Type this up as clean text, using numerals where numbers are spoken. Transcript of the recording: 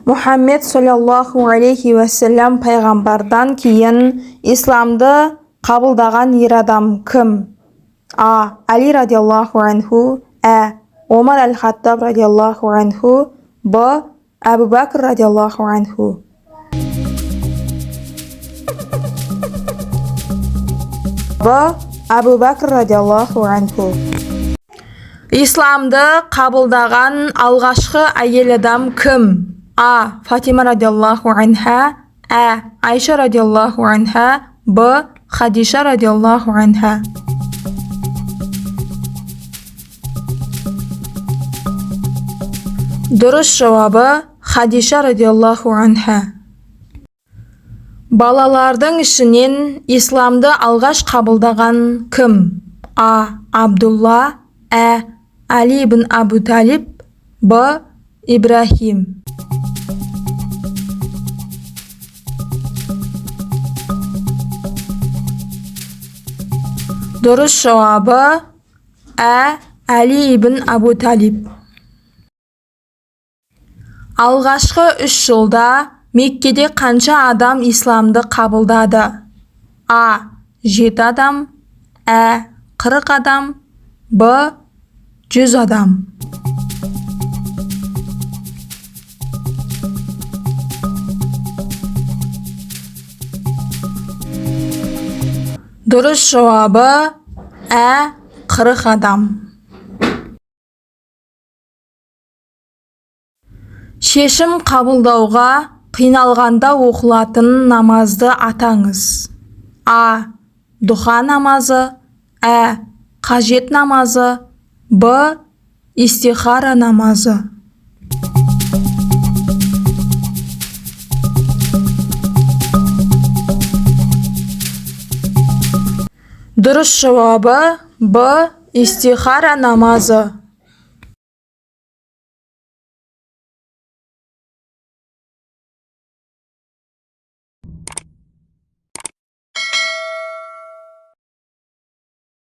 Muhammed sallallahu aleyhi ve sellem пайғамбардан кейін исламды қабылдаған ер адам кім? А. Али радиаллаху анху. А. Омар аль-Хаттаб радиаллаху анху. Б. Абу Бәкір радиаллаху анху. Б. Абу Бәкір радиаллаху анху. Исламды қабылдаған алғашқы әйел адам кім? А. Фатима радиаллаху анха. А. Айша радиаллаху анха. Б. Хадиша радиаллаху анха. Дұрыс жауабы Хадиша радиаллаху анха. Балалардың ішінен исламды алғаш қабылдаған кім? А. Абдулла. А. Али ибн Абу Талиб. Б. Ибрахим. Дұрыс жауабы А. Али ибн Абу Талиб. Алғашқы 3 жылда Меккеде қанша адам исламды қабылдады? А. 7 адам. А. 40 адам. Б. 100 адам. Дұрыс жауабы А. 40 адам. Шешім қабылдауға қиналғанда оқылатын намазды атаңыз. А. Дұға намазы. А. Қажет намазы. Б. Истихара намазы. Дұрыс жауабы Б. Истихара намазы.